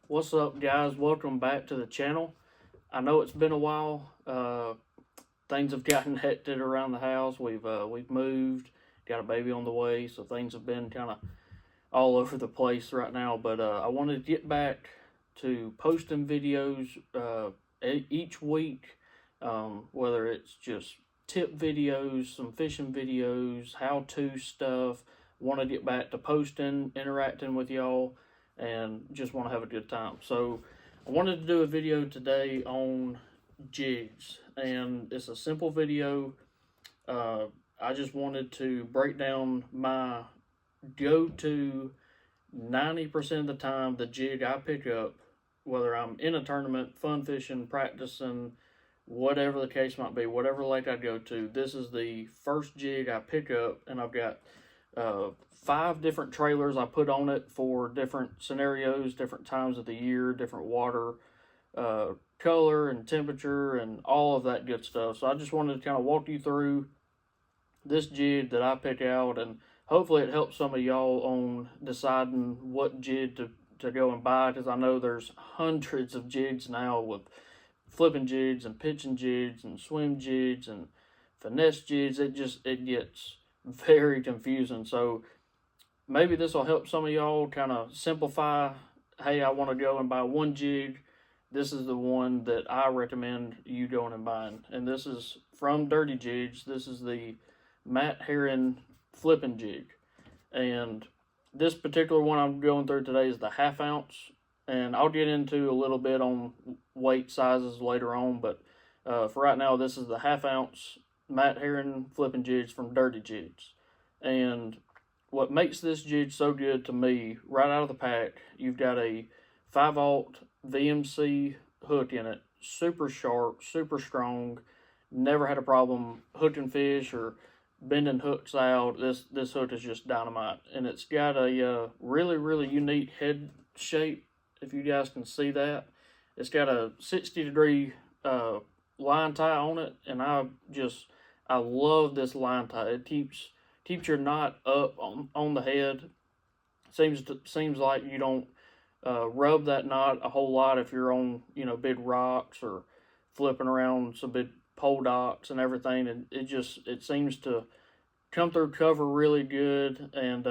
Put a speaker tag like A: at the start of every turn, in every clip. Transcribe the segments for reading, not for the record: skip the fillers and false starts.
A: What's up, guys? Welcome back to the channel. I know it's been a while. Things have gotten hectic around the house. We've moved, got a baby on the way, so things have been kind of all over the place right now. But I wanted to get back to posting videos each week, whether it's just tip videos, some fishing videos, how-to stuff. Want to get back to posting, interacting with y'all, and just want to have a good time. So I wanted to do a video today on jigs, and it's a simple video. I just wanted to break down my go-to 90% of the time the jig I pick up, whether I'm in a tournament, fun fishing, practicing, whatever the case might be, whatever lake I go to. This is the first jig I pick up, and I've got 5 different trailers I put on it for different scenarios, different times of the year, different water color and temperature and all of that good stuff. So I just wanted to kind of walk you through this jig that I pick out, and hopefully it helps some of y'all on deciding what jig to go and buy, because I know there's hundreds of jigs now with flipping jigs and pitching jigs and swim jigs and finesse jigs. It gets very confusing. So maybe this will help some of y'all kind of simplify. Hey, I want to go and buy one jig. This is the one that I recommend you going and buying. And this is from Dirty Jigs. This is the Matt Herren flipping jig. And this particular one I'm going through today is the 1/2 ounce. And I'll get into a little bit on weight sizes later on. But for right now, this is the 1/2 ounce Matt Herren flipping jigs from Dirty Jigs. And what makes this jig so good to me, right out of the pack, you've got a 5/0 VMC hook in it, super sharp, super strong. Never had a problem hooking fish or bending hooks out. This hook is just dynamite, and it's got a really unique head shape. If you guys can see that, it's got a 60-degree line tie on it, and I love this line tie. It keeps your knot up on the head. Seems like you don't rub that knot a whole lot if you're on big rocks or flipping around some big pole docks and everything. And it seems to come through cover really good and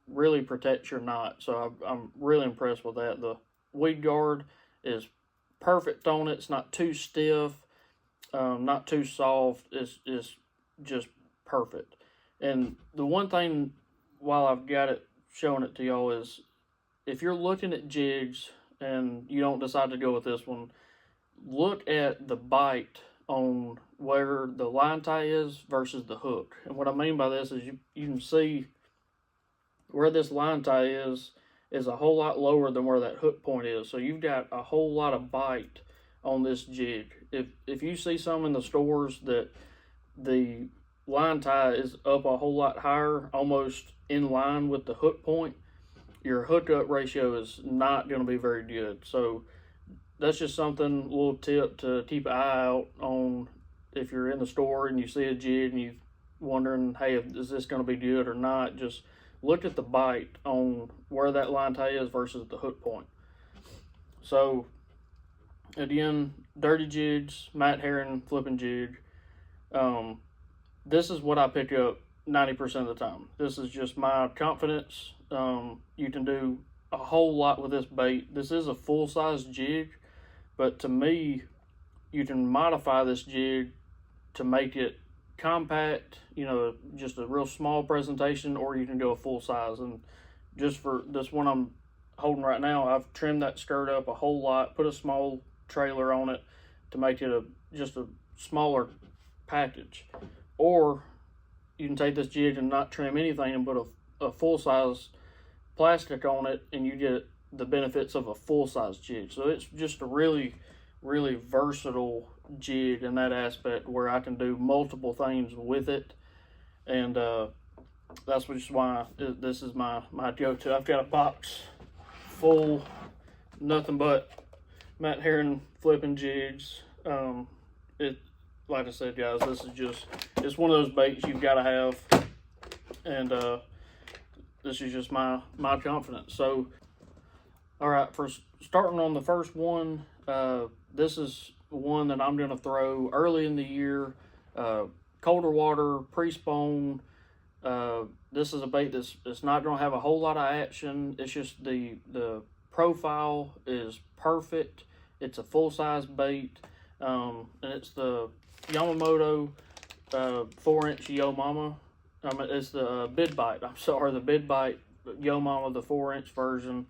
A: really protects your knot. So I'm really impressed with that. The weed guard is perfect on it. It's not too stiff, not too soft. It's just perfect. And the one thing, while I've got it showing it to y'all, is if you're looking at jigs and you don't decide to go with this one, look at the bite on where the line tie is versus the hook. And what I mean by this is you can see where this line tie is a whole lot lower than where that hook point is. So you've got a whole lot of bite on this jig. If you see some in the stores that the line tie is up a whole lot higher, almost in line with the hook point, your hookup ratio is not going to be very good. So that's just something, a little tip to keep an eye out on. If you're in the store and you see a jig and you're wondering, hey, is this going to be good or not, just look at the bite on where that line tie is versus the hook point. So again, Dirty Jigs, Matt Herren flipping jig. This is what I pick up 90% of the time. This is just my confidence. You can do a whole lot with this bait. This is a full-size jig, but to me, you can modify this jig to make it compact, just a real small presentation, or you can go a full size. And just for this one I'm holding right now, I've trimmed that skirt up a whole lot, put a small trailer on it to make it just a smaller package. Or you can take this jig and not trim anything and put a full-size plastic on it, and you get the benefits of a full-size jig. So it's just a really versatile jig in that aspect, where I can do multiple things with it. And that's just why this is my go-to. I've got a box full, nothing but Matt Herren flipping jigs. Like I said, guys, this is it's one of those baits you've got to have, and this is just my confidence. So All right, for starting on the first one, this is one that I'm going to throw early in the year, colder water, pre-spawn. This is a bait that's not going to have a whole lot of action. It's just the profile is perfect. It's a full-size bait, and it's the Yamamoto 4-inch yomama. It's the bid bite. I'm sorry, the bid bite yomama, the 4-inch version.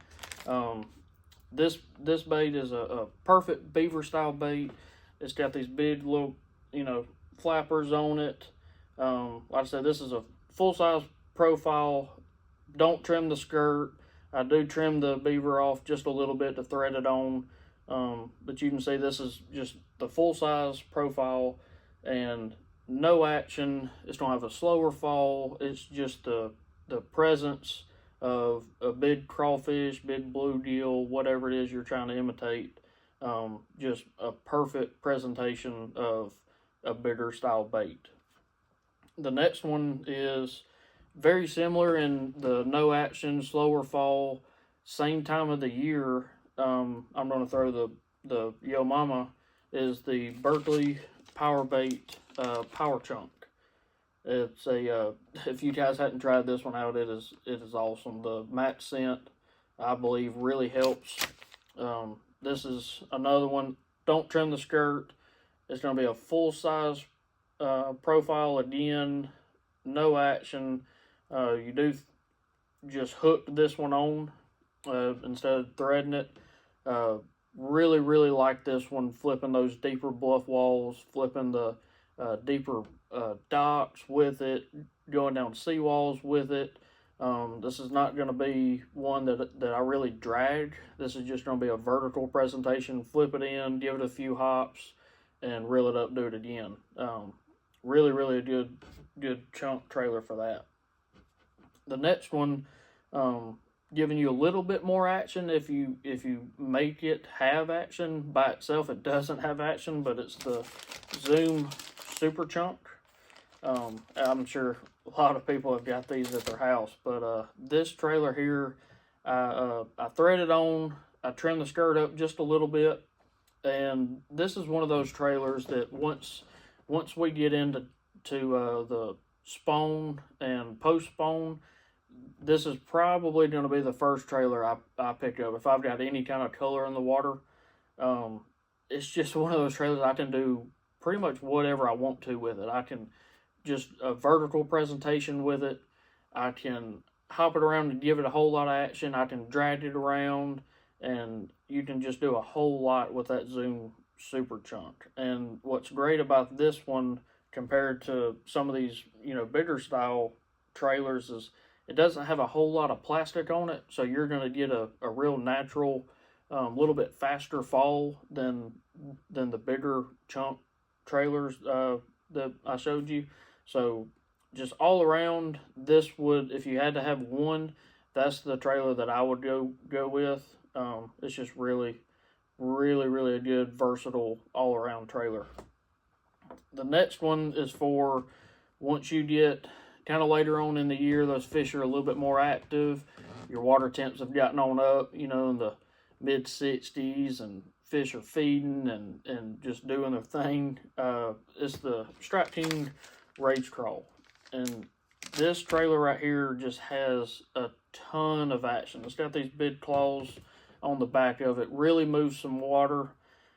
A: This bait is a perfect beaver style bait. It's got these big little, flappers on it. Like I said, this is a full size profile. Don't trim the skirt. I do trim the beaver off just a little bit to thread it on. But you can see this is just the full size profile and no action. It's gonna have a slower fall. It's just the presence of a big crawfish, big bluegill, whatever it is you're trying to imitate. Just a perfect presentation of a bigger style bait. The next one is very similar in the no action, slower fall, same time of the year. I'm going to throw the yomama is the Berkley power bait power chunk. It's a if you guys hadn't tried this one out, it is awesome. The match scent, I believe, really helps. This is another one. Don't trim the skirt. It's going to be a full size profile again. No action. You do just hook this one on instead of threading it. Really like this one. Flipping those deeper bluff walls, flipping the deeper docks with it, going down seawalls with it. This is not going to be one that I really drag. This is just going to be a vertical presentation. Flip it in, give it a few hops, and reel it up, do it again. Really a good chunk trailer for that. The next one, giving you a little bit more action. If you make it have action by itself, it doesn't have action, but it's the Zoom Super Chunk. I'm sure a lot of people have got these at their house, but this trailer here, I thread it on. I trim the skirt up just a little bit, and this is one of those trailers that once we get into the spawn and post spawn, this is probably going to be the first trailer I pick up if I've got any kind of color in the water. It's just one of those trailers I can do pretty much whatever I want to with it. I can just a vertical presentation with it. I can hop it around and give it a whole lot of action. I can drag it around, and you can just do a whole lot with that Zoom Super Chunk. And what's great about this one compared to some of these, bigger style trailers is it doesn't have a whole lot of plastic on it, so you're going to get a real natural, little bit faster fall than the bigger chunk trailers that I showed you. So just all around, this would, if you had to have one, that's the trailer that I would go with. It's just really a good, versatile, all around trailer. The next one is for once you get kind of later on in the year, those fish are a little bit more active. Your water temps have gotten on up, in the mid 60s, and fish are feeding and just doing their thing. It's the Strap King Rage Crawl. And this trailer right here just has a ton of action. It's got these big claws on the back of it. Really moves some water.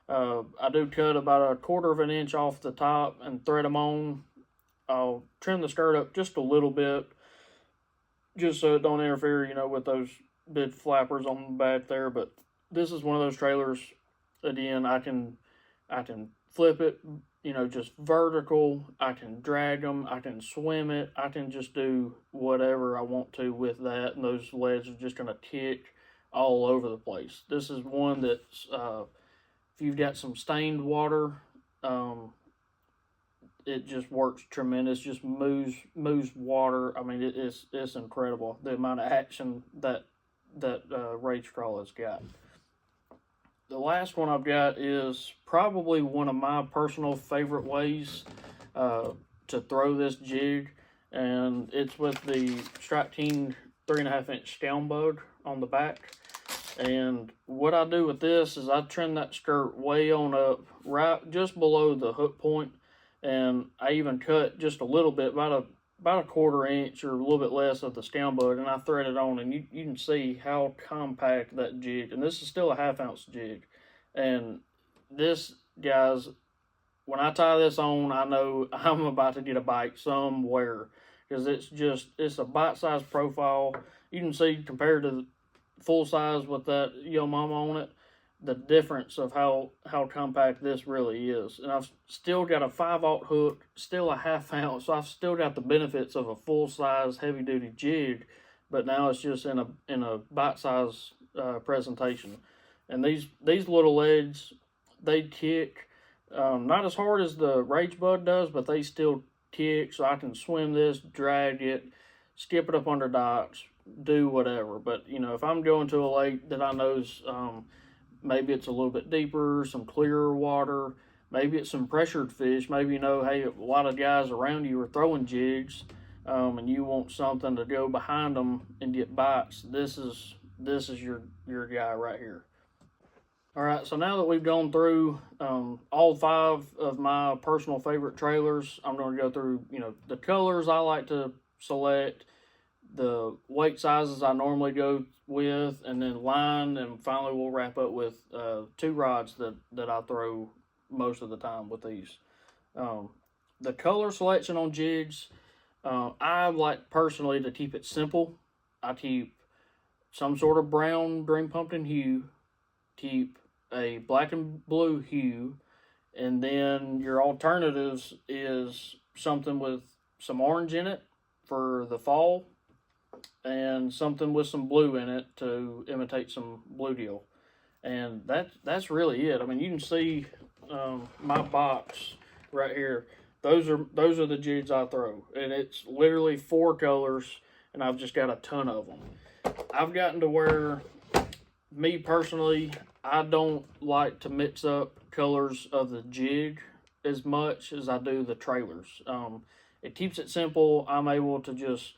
A: I do cut about 1/4 of an inch off the top and thread them on. I'll trim the skirt up just a little bit, just so it don't interfere, with those big flappers on the back there. But this is one of those trailers. Again, I can flip it, just vertical. I can drag them. I can swim it. I can just do whatever I want to with that, and those legs are just gonna kick all over the place. This is one that's if you've got some stained water, it just works tremendous. Just moves water. I mean, it's incredible the amount of action that Rage Crawl has got. The last one I've got is probably one of my personal favorite ways to throw this jig, and it's with the Strap King 3.5-inch scound bug on the back. And what I do with this is I trim that skirt way on up, right just below the hook point, and I even cut just a little bit, about a quarter inch or a little bit less of the scound bud, and I thread it on, and you can see how compact that jig. And this is still a 1/2 ounce jig, and this, guys, when I tie this on, I know I'm about to get a bite somewhere because it's a bite size profile. You can see compared to the full size with that yomama on it, the difference of how compact this really is. And I've still got a 5/0 hook, still a 1/2 ounce, so I've still got the benefits of a full size heavy duty jig, but now it's just in a bite size presentation. And these little legs, they kick. Not as hard as the Rage Bud does, but they still kick, so I can swim this, drag it, skip it up under docks, do whatever. But, if I'm going to a lake that I know's maybe it's a little bit deeper, some clearer water, maybe it's some pressured fish, maybe hey, a lot of guys around you are throwing jigs, and you want something to go behind them and get bites, this is your guy right here. All right, so now that we've gone through all 5 of my personal favorite trailers, I'm going to go through, the colors I like to select, the weight sizes I normally go with, and then line, and finally we'll wrap up with 2 rods that I throw most of the time with these. The color selection on jigs, I like personally to keep it simple. I keep some sort of brown green pumpkin hue, keep a black and blue hue, and then your alternatives is something with some orange in it for the fall, and something with some blue in it to imitate some bluegill. And that's really it. I mean, you can see my box right here. Those are the jigs I throw, and it's literally 4 colors, and I've just got a ton of them. I've gotten to where, me personally, I don't like to mix up colors of the jig as much as I do the trailers. It keeps it simple. I'm able to just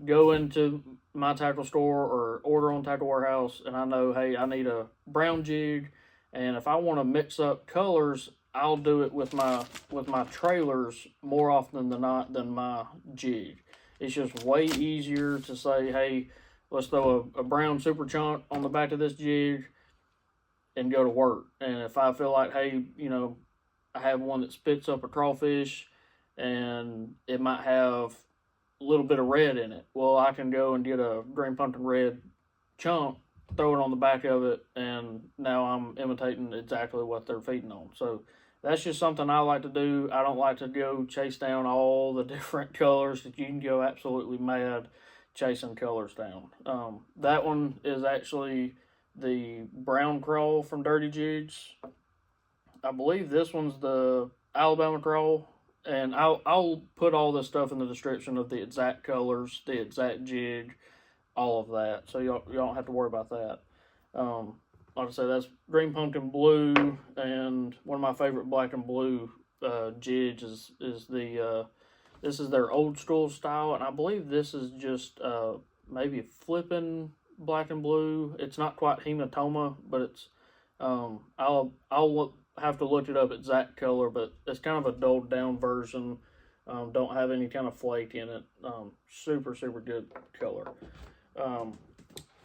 A: go into my tackle store or order on Tackle Warehouse, and I know, hey, I need a brown jig, and if I want to mix up colors, I'll do it with my trailers more often than not than my jig. It's just way easier to say, hey, let's throw a brown super chunk on the back of this jig and go to work. And if I feel like, hey, I have one that spits up a crawfish and it might have a little bit of red in it, well, I can go and get a green pumpkin red chunk, throw it on the back of it, and now I'm imitating exactly what they're feeding on. So that's just something I like to do. I don't like to go chase down all the different colors that you can go absolutely mad chasing colors down. That one is actually the brown craw from Dirty Jigs. I believe this one's the Alabama craw, and I'll put all this stuff in the description of the exact colors, the exact jig, all of that, so you don't have to worry about that. Like I said, that's green pumpkin blue, and one of my favorite black and blue jigs is the this is their old school style, and I believe this is just maybe flipping black and blue. It's not quite hematoma, but it's I'll have to look it up exact color, but it's kind of a dulled down version. Don't have any kind of flake in it. Super good color.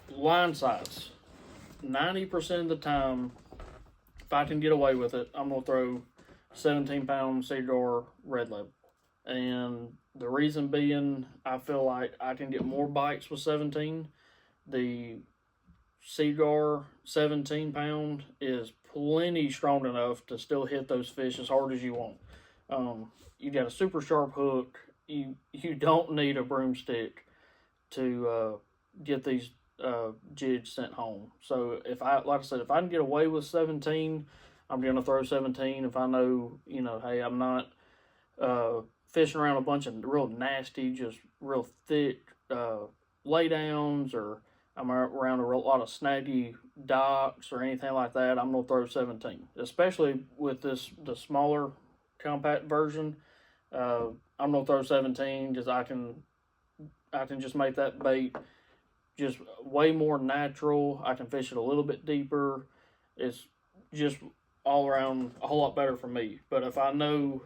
A: Line size. 90% of the time, if I can get away with it, I'm gonna throw 17-pound Seagar red label. And the reason being, I feel like I can get more bites with 17. The Seagar 17-pound is plenty strong enough to still hit those fish as hard as you want. You got a super sharp hook. You don't need a broomstick to get these jigs sent home. So like I said, if I can get away with 17, I'm gonna throw 17. If I know, hey, I'm not fishing around a bunch of real nasty, just real thick laydowns, or I'm around a lot of snaggy docks or anything like that, I'm gonna throw 17. Especially with the smaller compact version, I'm gonna throw 17 because I can just make that bait just way more natural. I can fish it a little bit deeper. It's just all around a whole lot better for me. But if I know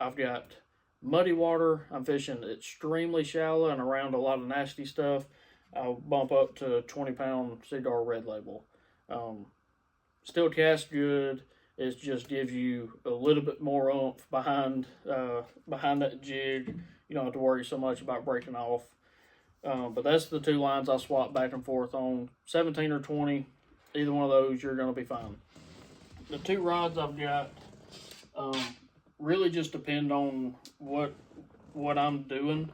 A: I've got muddy water, I'm fishing extremely shallow and around a lot of nasty stuff, I'll bump up to 20-pound Seagar Red Label. Still casts good. It just gives you a little bit more oomph behind that jig. You don't have to worry so much about breaking off. But that's the two lines I swap back and forth on. 17 or 20, either one of those, you're going to be fine. The two rods I've got really just depend on what I'm doing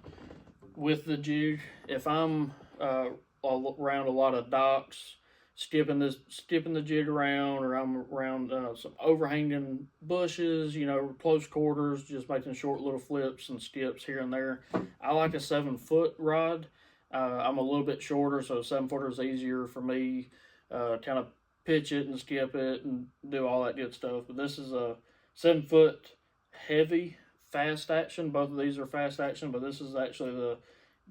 A: with the jig. If I'm around a lot of docks, skipping the jig around, or I'm around some overhanging bushes, close quarters, just making short little flips and skips here and there, I like a 7-foot rod. I'm a little bit shorter, so a 7-footer is easier for me. Kind of pitch it and skip it and do all that good stuff. But this is a 7-foot heavy fast action. Both of these are fast action, but this is actually the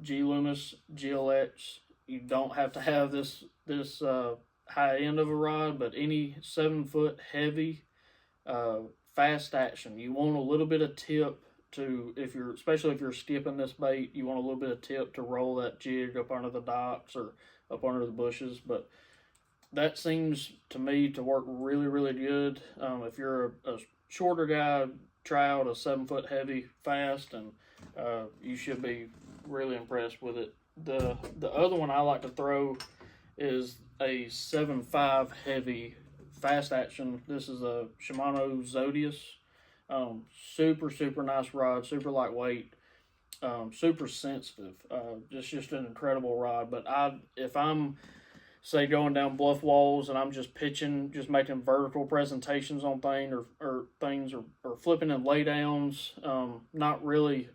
A: G Loomis GLX. You don't have to have this high end of a rod, but any 7-foot heavy fast action, you want a little bit of tip to, especially if you're skipping this bait, you want a little bit of tip to roll that jig up under the docks or up under the bushes. But that seems to me to work really, really good. If you're a shorter guy, try out a 7-foot heavy fast, and you should be really impressed with it. The other one I like to throw is a 7.5 heavy fast action. This is a Shimano Zodius. Super nice rod, super lightweight, super sensitive. Just an incredible rod. But if I'm, say, going down bluff walls and I'm just pitching, just making vertical presentations on things or flipping in laydowns, not really,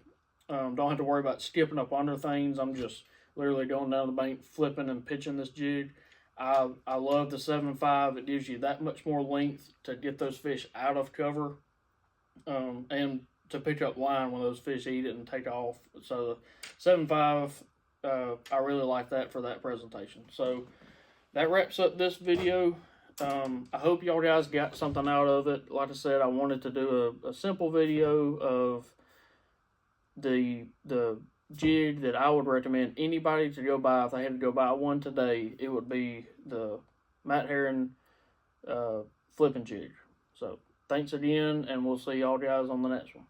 A: don't have to worry about skipping up under things. I'm just literally going down the bank, flipping and pitching this jig. I love the 7.5. It gives you that much more length to get those fish out of cover, and to pick up line when those fish eat it and take off. So the 7.5, I really like that for that presentation. So that wraps up this video. I hope y'all guys got something out of it. Like I said, I wanted to do a simple video of the jig that I would recommend anybody to go buy. If they had to go buy one today, it would be the Matt Herren flipping jig. So thanks again, and we'll see y'all guys on the next one.